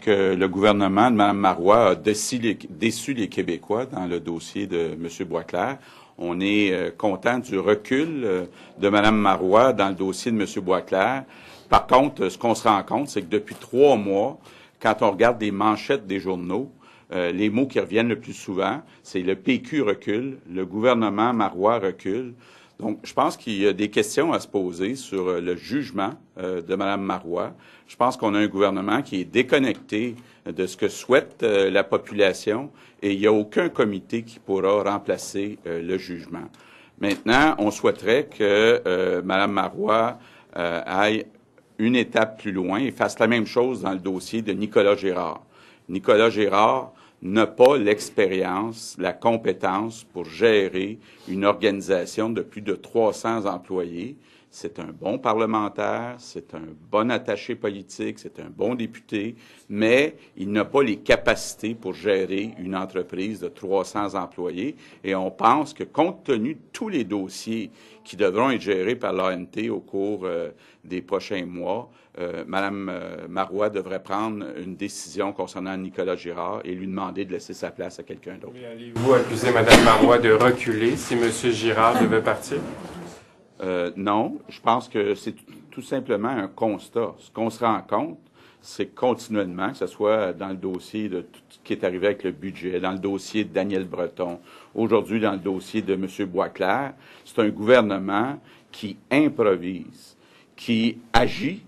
Le gouvernement de Mme Marois a déçu les Québécois dans le dossier de M. Boisclair. On est content du recul de Mme Marois dans le dossier de M. Boisclair. Par contre, ce qu'on se rend compte, c'est que depuis 3 mois, quand on regarde les manchettes des journaux, les mots qui reviennent le plus souvent, c'est le PQ recule, le gouvernement Marois recule. Donc, je pense qu'il y a des questions à se poser sur le jugement de Mme Marois. Je pense qu'on a un gouvernement qui est déconnecté de ce que souhaite la population et il n'y a aucun comité qui pourra remplacer le jugement. Maintenant, on souhaiterait que Mme Marois aille une étape plus loin et fasse la même chose dans le dossier de Nicolas Gérard. Nicolas Gérard n'a pas l'expérience, la compétence pour gérer une organisation de plus de 300 employés. C'est un bon parlementaire, c'est un bon attaché politique, c'est un bon député, mais il n'a pas les capacités pour gérer une entreprise de 300 employés. Et on pense que, compte tenu de tous les dossiers qui devront être gérés par l'ANT au cours des prochains mois, Mme Marois devrait prendre une décision concernant Nicolas Girard et lui demander de laisser sa place à quelqu'un d'autre. Mais allez-vous accuser Mme Marois de reculer si M. Girard devait partir? Non, je pense que c'est tout simplement un constat. Ce qu'on se rend compte, c'est que continuellement, que ce soit dans le dossier de tout ce qui est arrivé avec le budget, dans le dossier de Daniel Breton, aujourd'hui dans le dossier de M. Boisclair, c'est un gouvernement qui improvise, qui agit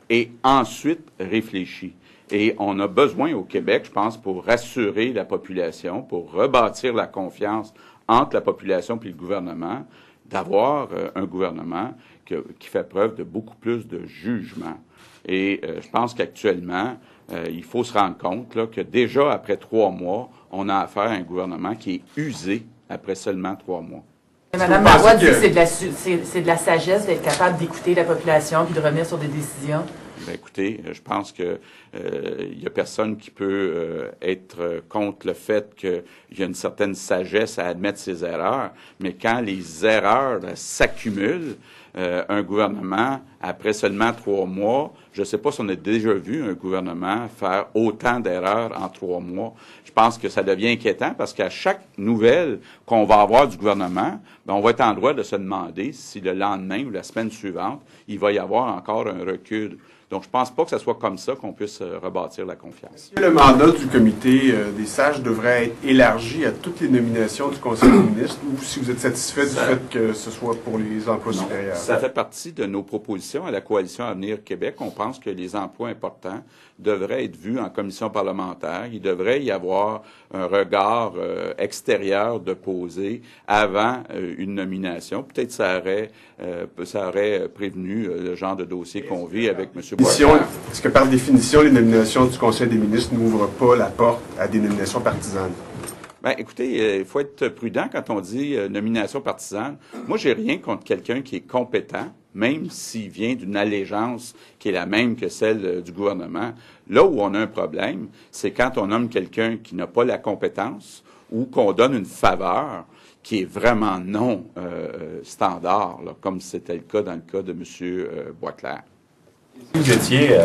et ensuite réfléchit. Et on a besoin au Québec, je pense, pour rassurer la population, pour rebâtir la confiance entre la population et le gouvernement, d'avoir un gouvernement qui fait preuve de beaucoup plus de jugement. Et je pense qu'actuellement, il faut se rendre compte là, que déjà après 3 mois, on a affaire à un gouvernement qui est usé après seulement 3 mois. Mme Marois dit que c'est de la sagesse d'être capable d'écouter la population puis de revenir sur des décisions. Bien, écoutez, je pense que il y a personne qui peut être contre le fait qu'il y a une certaine sagesse à admettre ses erreurs, mais quand les erreurs s'accumulent, un gouvernement, après seulement 3 mois, je ne sais pas si on a déjà vu un gouvernement faire autant d'erreurs en 3 mois. Je pense que ça devient inquiétant parce qu'à chaque nouvelle qu'on va avoir du gouvernement, bien, on va être en droit de se demander si le lendemain ou la semaine suivante, il va y avoir encore un recul. Donc, je ne pense pas que ce soit comme ça qu'on puisse rebâtir la confiance. Le mandat du comité des sages devrait être élargi à toutes les nominations du Conseil des ministres ou si vous êtes satisfait du fait que ce soit pour les emplois supérieurs? Ça fait partie de nos propositions à la Coalition Avenir Québec. On pense que les emplois importants devraient être vus en commission parlementaire. Il devrait y avoir un regard extérieur de poser avant une nomination. Peut-être ça aurait prévenu le genre de dossier qu'on vit avec M. Boisclair. Est-ce que par définition, les nominations du Conseil des ministres n'ouvrent pas la porte à des nominations partisanes? Bien, écoutez, il faut être prudent quand on dit nomination partisane. Moi, j'ai rien contre quelqu'un qui est compétent, même s'il vient d'une allégeance qui est la même que celle du gouvernement. Là où on a un problème, c'est quand on nomme quelqu'un qui n'a pas la compétence ou qu'on donne une faveur qui est vraiment non standard, là, comme c'était le cas dans le cas de M. Boisclair. Si vous étiez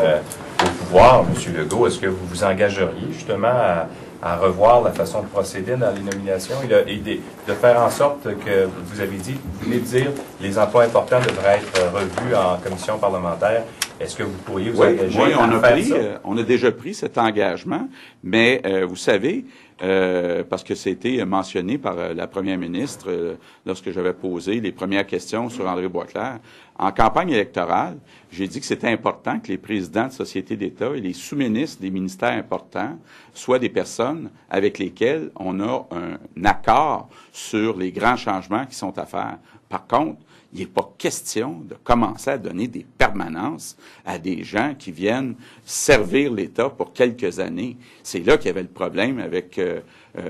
au pouvoir, M. Legault, est-ce que vous vous engageriez justement à revoir la façon de procéder dans les nominations et de faire en sorte que, vous avez dit, vous venez de dire, les emplois importants devraient être revus en commission parlementaire. Est-ce que vous pourriez vous engager à faire ça? On a déjà pris cet engagement, mais vous savez, parce que c'était mentionné par la première ministre lorsque j'avais posé les premières questions sur André Boisclair. En campagne électorale, j'ai dit que c'était important que les présidents de sociétés d'État et les sous-ministres des ministères importants soient des personnes avec lesquelles on a un accord sur les grands changements qui sont à faire. Par contre, il n'est pas question de commencer à donner des permanences à des gens qui viennent servir l'État pour quelques années. C'est là qu'il y avait le problème avec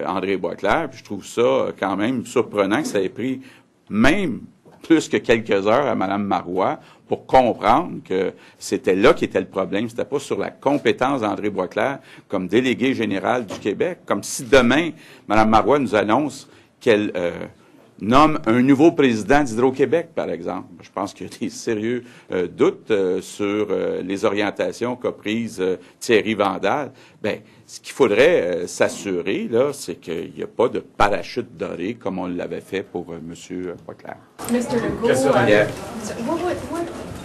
André Boisclair. Puis je trouve ça quand même surprenant que ça ait pris même plus que quelques heures à Mme Marois pour comprendre que c'était là qu'était le problème. C'était pas sur la compétence d'André Boisclair comme délégué général du Québec. Comme si demain, Mme Marois nous annonce qu'elle nomme un nouveau président d'Hydro-Québec, par exemple. Je pense qu'il y a des sérieux doutes sur les orientations qu'a prises Thierry Vandal. Ben, ce qu'il faudrait s'assurer, là, c'est qu'il n'y a pas de parachute doré comme on l'avait fait pour M. Boisclair. Mr. Legault, Yeah.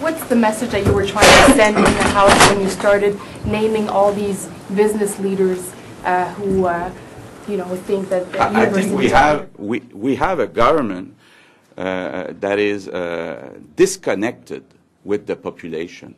what's the message that you were trying to send in the House when you started naming all these business leaders who think that the I think university... we have a government that is disconnected with the population.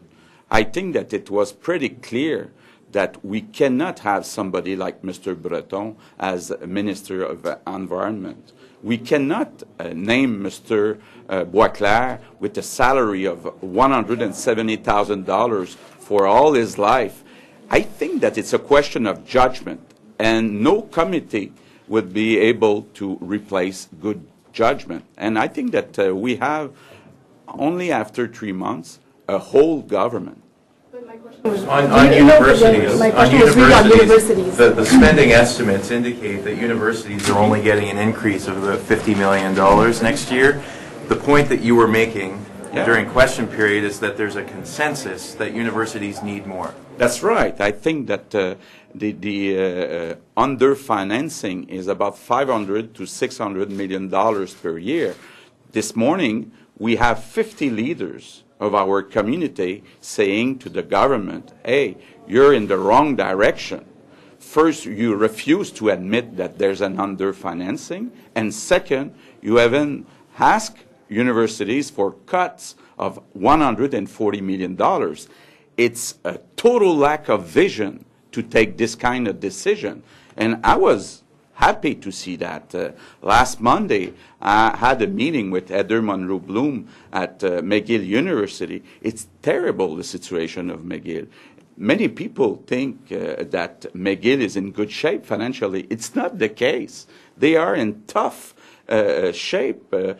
I think that it was pretty clear that we cannot have somebody like Mr. Breton as Minister of Environment. We cannot name Mr. Boisclair with a salary of $170,000 for all his life. I think that it's a question of judgment, and no committee would be able to replace good judgment. And I think that we have, only after 3 months, a whole government. On universities, the spending estimates indicate that universities are only getting an increase of about $50 million next year. The point that you were making during question period is that there's a consensus that universities need more. That's right. I think that the underfinancing is about $500 to $600 million per year. This morning, we have 50 leaders of our community saying to the government, hey, you're in the wrong direction. First, you refuse to admit that there's an underfinancing, and second, you haven't asked universities for cuts of $140 million. It's a total lack of vision to take this kind of decision. And I was happy to see that. Last Monday, I had a meeting with Heather Monroe Bloom at McGill University. It's terrible, the situation of McGill. Many people think that McGill is in good shape financially. It's not the case. They are in tough shape. The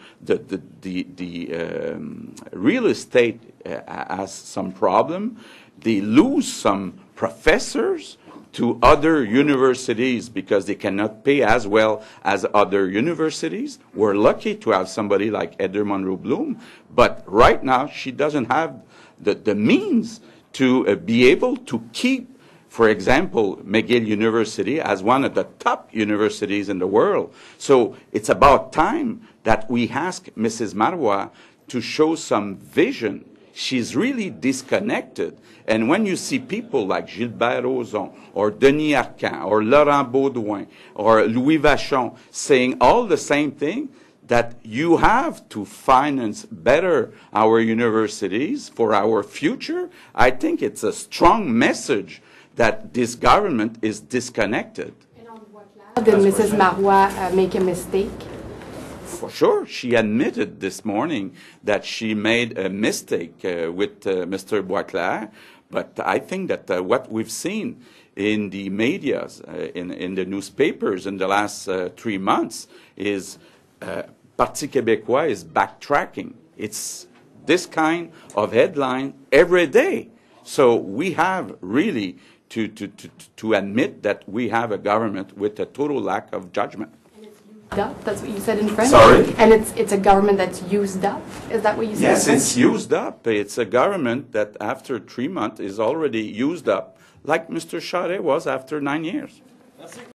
real estate has some problem. They lose some professors to other universities because they cannot pay as well as other universities. We're lucky to have somebody like Heather Monroe Bloom, but right now she doesn't have the means to be able to keep, for example, McGill University as one of the top universities in the world. So it's about time that we ask Mrs. Marois to show some vision. She's really disconnected. And when you see people like Gilbert Rozon or Denis Arcand or Laurent Baudouin or Louis Vachon saying all the same thing, that you have to finance better our universities for our future, I think it's a strong message that this government is disconnected. Did Mrs. Marois make a mistake? For sure. She admitted this morning that she made a mistake with Mr. Boisclair, but I think that what we've seen in the media, in the newspapers in the last 3 months is Parti Québécois is backtracking. It's this kind of headline every day. So we have really to admit that we have a government with a total lack of judgment. That's what you said in French? Sorry? And it's a government that's used up? Is that what you said? Yes, it's used up. It's a government that after 3 months is already used up, like Mr. Charest was after 9 years.